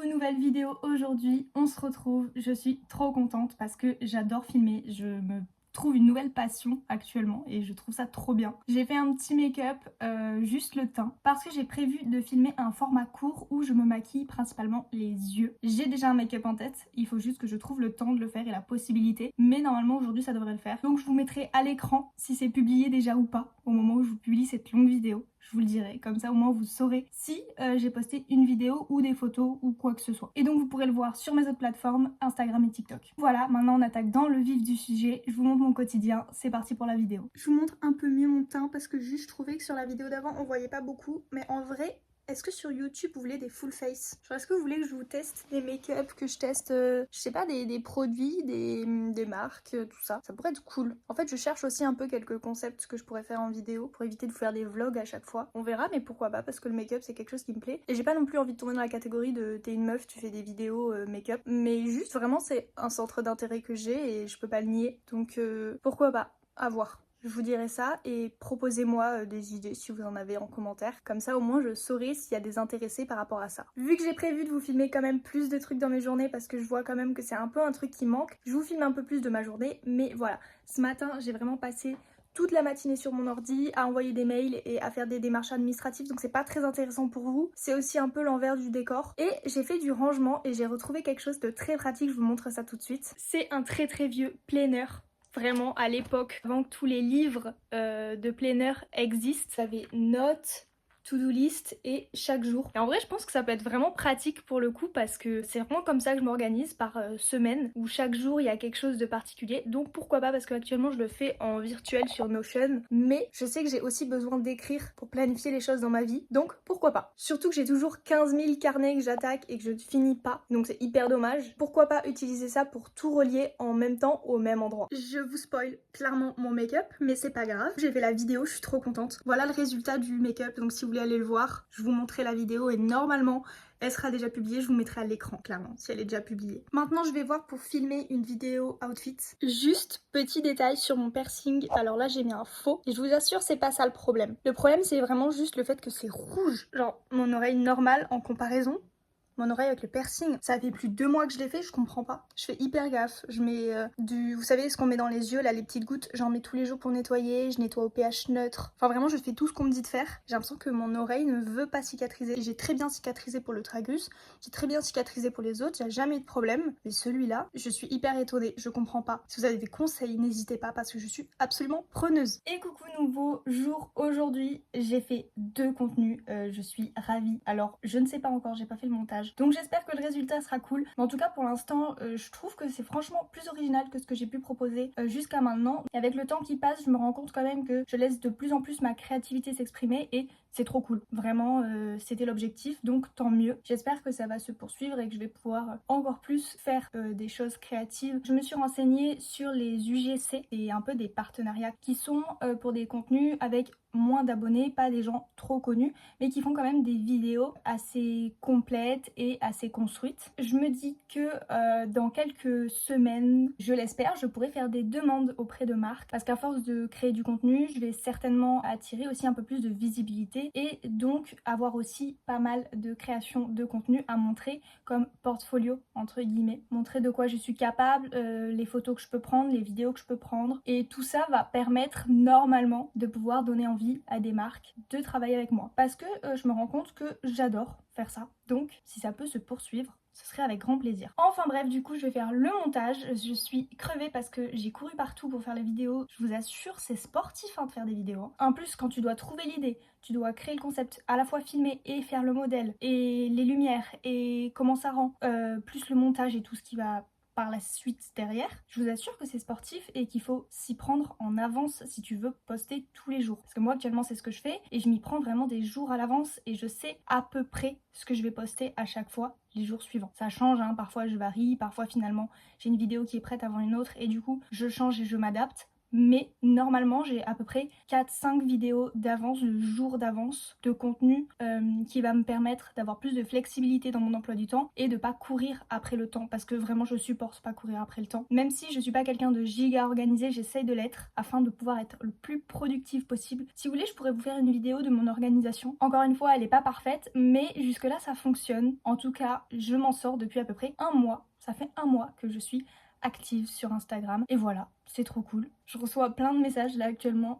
nouvelle vidéo aujourd'hui, on se retrouve, je suis trop contente parce que j'adore filmer, je me trouve une nouvelle passion actuellement et je trouve ça trop bien. J'ai fait un petit make-up, juste le teint, parce que j'ai prévu de filmer un format court où je me maquille principalement les yeux. J'ai déjà un make-up en tête, il faut juste que je trouve le temps de le faire et la possibilité, mais normalement aujourd'hui ça devrait le faire. Donc je vous mettrai à l'écran si c'est publié déjà ou pas au moment où je vous publie cette longue vidéo. Je vous le dirai, comme ça au moins vous saurez si j'ai posté une vidéo ou des photos ou quoi que ce soit. Et donc vous pourrez le voir sur mes autres plateformes, Instagram et TikTok. Voilà, maintenant on attaque dans le vif du sujet, je vous montre mon quotidien, c'est parti pour la vidéo. Je vous montre un peu mieux mon teint parce que juste je trouvais que sur la vidéo d'avant on voyait pas beaucoup, mais en vrai... Est-ce que sur YouTube vous voulez des full face? Genre est-ce que vous voulez que je vous teste des make-up, que je teste, je sais pas, des produits, des marques, tout ça? Ça pourrait être cool. En fait je cherche aussi un peu quelques concepts que je pourrais faire en vidéo pour éviter de vous faire des vlogs à chaque fois. On verra, mais pourquoi pas, parce que le make-up c'est quelque chose qui me plaît. Et j'ai pas non plus envie de tomber dans la catégorie de t'es une meuf, tu fais des vidéos make-up. Mais juste vraiment c'est un centre d'intérêt que j'ai et je peux pas le nier. Donc pourquoi pas, à voir. Je vous dirai ça et proposez-moi des idées si vous en avez en commentaire. Comme ça au moins je saurai s'il y a des intéressés par rapport à ça. Vu que j'ai prévu de vous filmer quand même plus de trucs dans mes journées parce que je vois quand même que c'est un peu un truc qui manque, je vous filme un peu plus de ma journée. Mais voilà, ce matin j'ai vraiment passé toute la matinée sur mon ordi à envoyer des mails et à faire des démarches administratives, donc c'est pas très intéressant pour vous. C'est aussi un peu l'envers du décor. Et j'ai fait du rangement et j'ai retrouvé quelque chose de très pratique, je vous montre ça tout de suite. C'est un très vieux planner. Vraiment, à l'époque, avant que tous les livres de planner existent, ça avait notes, to-do list et chaque jour. Et en vrai, je pense que ça peut être vraiment pratique pour le coup parce que c'est vraiment comme ça que je m'organise par semaine où chaque jour il y a quelque chose de particulier. Donc pourquoi pas, parce que actuellement je le fais en virtuel sur Notion, mais je sais que j'ai aussi besoin d'écrire pour planifier les choses dans ma vie. Donc pourquoi pas. Surtout que j'ai toujours 15 000 carnets que j'attaque et que je ne finis pas. Donc c'est hyper dommage. Pourquoi pas utiliser ça pour tout relier en même temps au même endroit. Je vous spoil clairement mon make-up, mais c'est pas grave. J'ai fait la vidéo, je suis trop contente. Voilà le résultat du make-up, donc si vous voulez aller le voir, je vous montrerai la vidéo et normalement elle sera déjà publiée, je vous mettrai à l'écran clairement si elle est déjà publiée. Maintenant je vais voir pour filmer une vidéo outfit. Juste petit détail sur mon piercing, alors là j'ai mis un faux et je vous assure c'est pas ça le problème. Le problème c'est vraiment juste le fait que c'est rouge. Genre mon oreille normale en comparaison, mon oreille avec le piercing, ça fait plus de 2 mois que je l'ai fait, je comprends pas. Je fais hyper gaffe. Je mets vous savez ce qu'on met dans les yeux, là, les petites gouttes, j'en mets tous les jours pour nettoyer, je nettoie au pH neutre. Enfin vraiment, je fais tout ce qu'on me dit de faire. J'ai l'impression que mon oreille ne veut pas cicatriser. J'ai très bien cicatrisé pour le tragus, j'ai très bien cicatrisé pour les autres, il n'y a jamais eu de problème. Mais celui-là, je suis hyper étonnée, je comprends pas. Si vous avez des conseils, n'hésitez pas parce que je suis absolument preneuse. Et coucou nouveau jour, aujourd'hui, j'ai fait 2 contenus, je suis ravie. Alors, je ne sais pas encore, j'ai pas fait le montage. Donc j'espère que le résultat sera cool. Mais en tout cas pour l'instant je trouve que c'est franchement plus original que ce que j'ai pu proposer jusqu'à maintenant. Et avec le temps qui passe je me rends compte quand même que je laisse de plus en plus ma créativité s'exprimer et c'est trop cool. Vraiment c'était l'objectif donc tant mieux. J'espère que ça va se poursuivre et que je vais pouvoir encore plus faire des choses créatives. Je me suis renseignée sur les UGC et un peu des partenariats qui sont pour des contenus avec moins d'abonnés, pas des gens trop connus, mais qui font quand même des vidéos assez complètes et assez construites. Je me dis que dans quelques semaines, je l'espère, je pourrai faire des demandes auprès de marques parce qu'à force de créer du contenu, je vais certainement attirer aussi un peu plus de visibilité et donc avoir aussi pas mal de création de contenu à montrer comme portfolio entre guillemets. Montrer de quoi je suis capable, les photos que je peux prendre, les vidéos que je peux prendre et tout ça va permettre normalement de pouvoir donner envie à des marques de travailler avec moi parce que je me rends compte que j'adore faire ça, donc si ça peut se poursuivre ce serait avec grand plaisir. Enfin bref, du coup je vais faire le montage. Je suis crevée parce que j'ai couru partout pour faire la vidéo. Je vous assure c'est sportif de faire des vidéos. En plus quand tu dois trouver l'idée, tu dois créer le concept, à la fois filmer et faire le modèle et les lumières et comment ça rend, plus le montage et tout ce qui va par la suite derrière, je vous assure que c'est sportif et qu'il faut s'y prendre en avance si tu veux poster tous les jours. Parce que moi actuellement c'est ce que je fais et je m'y prends vraiment des jours à l'avance et je sais à peu près ce que je vais poster à chaque fois les jours suivants. Ça change, parfois je varie, parfois finalement j'ai une vidéo qui est prête avant une autre et du coup je change et je m'adapte. mais normalement j'ai à peu près 4-5 vidéos d'avance, de jours d'avance de contenu qui va me permettre d'avoir plus de flexibilité dans mon emploi du temps et de pas courir après le temps, parce que vraiment je supporte pas courir après le temps. Même si je suis pas quelqu'un de giga organisé, j'essaye de l'être afin de pouvoir être le plus productif possible. Si vous voulez, je pourrais vous faire une vidéo de mon organisation. Encore une fois, elle est pas parfaite, mais jusque là ça fonctionne. En tout cas, je m'en sors depuis à peu près un mois. Ça fait un mois que je suis active sur Instagram et voilà, c'est trop cool. Je reçois plein de messages là actuellement,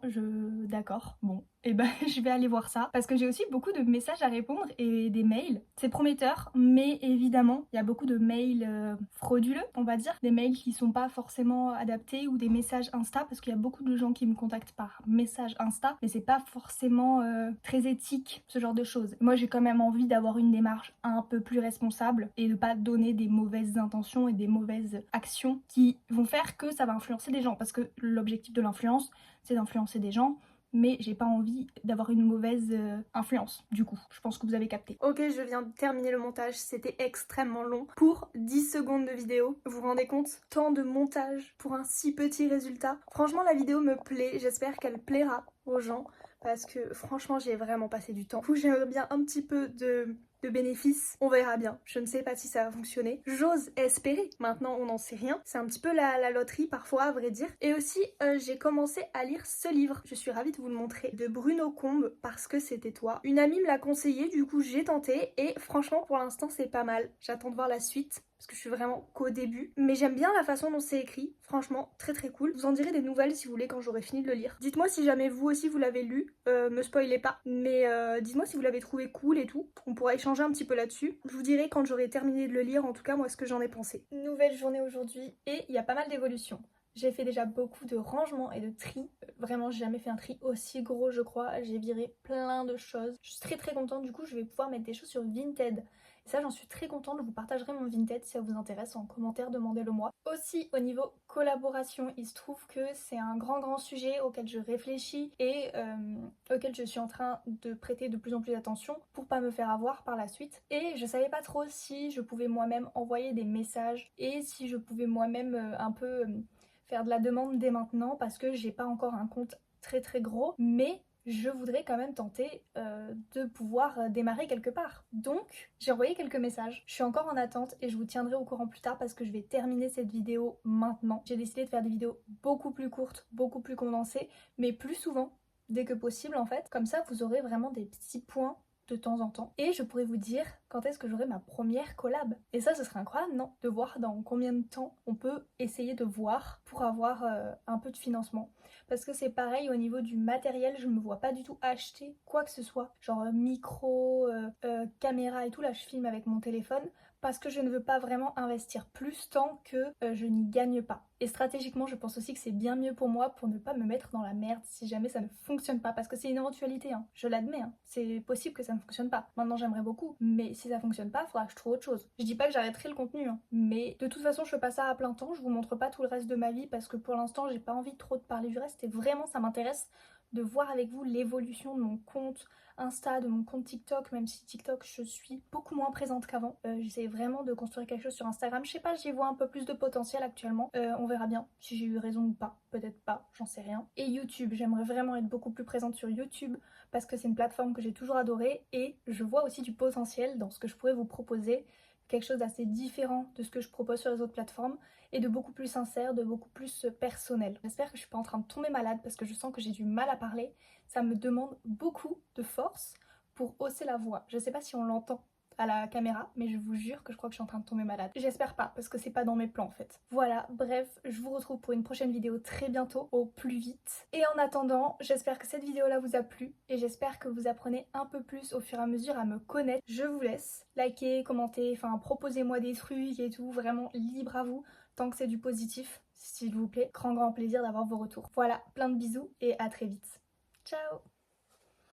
d'accord, bon, et ben je vais aller voir ça parce que j'ai aussi beaucoup de messages à répondre et des mails. C'est prometteur, mais évidemment, il y a beaucoup de mails frauduleux, on va dire, des mails qui sont pas forcément adaptés ou des messages Insta parce qu'il y a beaucoup de gens qui me contactent par message Insta, mais c'est pas forcément très éthique ce genre de choses. Moi, j'ai quand même envie d'avoir une démarche un peu plus responsable et de pas donner des mauvaises intentions et des mauvaises actions qui vont faire que ça va influencer des gens, parce que l'objectif de l'influence, c'est d'influencer des gens, mais j'ai pas envie d'avoir une mauvaise influence, du coup. Je pense que vous avez capté. Ok, je viens de terminer le montage, c'était extrêmement long. Pour 10 secondes de vidéo, vous vous rendez compte? Tant de montage pour un si petit résultat. Franchement, la vidéo me plaît, j'espère qu'elle plaira aux gens, parce que franchement, j'y ai vraiment passé du temps. Du coup, j'aimerais bien un petit peu de bénéfices, on verra bien. Je ne sais pas si ça va fonctionner. J'ose espérer. Maintenant, on n'en sait rien. C'est un petit peu la loterie parfois, à vrai dire. Et aussi, j'ai commencé à lire ce livre. Je suis ravie de vous le montrer. De Bruno Combe, Parce que c'était toi. Une amie me l'a conseillé, du coup j'ai tenté. Et franchement, pour l'instant, c'est pas mal. J'attends de voir la suite, parce que je suis vraiment qu'au début. Mais j'aime bien la façon dont c'est écrit. Franchement, très très cool. Vous en direz des nouvelles si vous voulez quand j'aurai fini de le lire. Dites-moi si jamais vous aussi vous l'avez lu. Me spoilez pas. Mais dites-moi si vous l'avez trouvé cool et tout. On pourra échanger un petit peu là-dessus. Je vous dirai quand j'aurai terminé de le lire, en tout cas moi, ce que j'en ai pensé. Nouvelle journée aujourd'hui et il y a pas mal d'évolutions. J'ai fait déjà beaucoup de rangements et de tri. Vraiment, j'ai jamais fait un tri aussi gros, je crois. J'ai viré plein de choses. Je suis très très contente. Du coup, je vais pouvoir mettre des choses sur Vinted. Et ça, j'en suis très contente. Je vous partagerai mon Vinted si ça vous intéresse en commentaire, demandez-le moi. Aussi, au niveau collaboration, il se trouve que c'est un grand sujet auquel je réfléchis et auquel je suis en train de prêter de plus en plus attention pour pas me faire avoir par la suite. Et je savais pas trop si je pouvais moi-même envoyer des messages et si je pouvais moi-même un peu faire de la demande dès maintenant, parce que j'ai pas encore un compte très très gros, mais je voudrais quand même tenter de pouvoir démarrer quelque part. Donc j'ai envoyé quelques messages, je suis encore en attente et je vous tiendrai au courant plus tard parce que je vais terminer cette vidéo maintenant. J'ai décidé de faire des vidéos beaucoup plus courtes, beaucoup plus condensées, mais plus souvent, dès que possible en fait. Comme ça vous aurez vraiment des petits points de temps en temps. Et je pourrais vous dire quand est-ce que j'aurai ma première collab. Et ça, ce serait incroyable, non? De voir dans combien de temps on peut essayer de voir pour avoir un peu de financement. Parce que c'est pareil au niveau du matériel, je me vois pas du tout acheter quoi que ce soit. Genre micro, caméra et tout, là je filme avec mon téléphone. Parce que je ne veux pas vraiment investir plus tant que je n'y gagne pas. Et stratégiquement, je pense aussi que c'est bien mieux pour moi pour ne pas me mettre dans la merde si jamais ça ne fonctionne pas. Parce que c'est une éventualité, hein. Je l'admets, hein. C'est possible que ça ne fonctionne pas. Maintenant, j'aimerais beaucoup, mais si ça fonctionne pas, il faudra que je trouve autre chose. Je dis pas que j'arrêterai le contenu, hein. Mais de toute façon, je fais pas ça à plein temps. Je vous montre pas tout le reste de ma vie parce que pour l'instant, j'ai pas envie trop de parler du reste. Et vraiment, ça m'intéresse de voir avec vous l'évolution de mon compte Insta, de mon compte TikTok, même si TikTok je suis beaucoup moins présente qu'avant. J'essaie vraiment de construire quelque chose sur Instagram. Je sais pas, j'y vois un peu plus de potentiel actuellement. On verra bien si j'ai eu raison ou pas. Peut-être pas, j'en sais rien. Et YouTube, j'aimerais vraiment être beaucoup plus présente sur YouTube parce que c'est une plateforme que j'ai toujours adorée et je vois aussi du potentiel dans ce que je pourrais vous proposer. Quelque chose d'assez différent de ce que je propose sur les autres plateformes et de beaucoup plus sincère, de beaucoup plus personnel. J'espère que je suis pas en train de tomber malade parce que je sens que j'ai du mal à parler. Ça me demande beaucoup de force pour hausser la voix. Je sais pas si on l'entend à la caméra, mais je vous jure que je crois que je suis en train de tomber malade. J'espère pas, parce que c'est pas dans mes plans en fait. Voilà, bref, je vous retrouve pour une prochaine vidéo très bientôt, au plus vite. Et en attendant, j'espère que cette vidéo là vous a plu, et j'espère que vous apprenez un peu plus au fur et à mesure à me connaître. Je vous laisse liker, commenter, enfin proposez-moi des trucs et tout, vraiment libre à vous, tant que c'est du positif, s'il vous plaît. Grand plaisir d'avoir vos retours. Voilà, plein de bisous et à très vite. Ciao!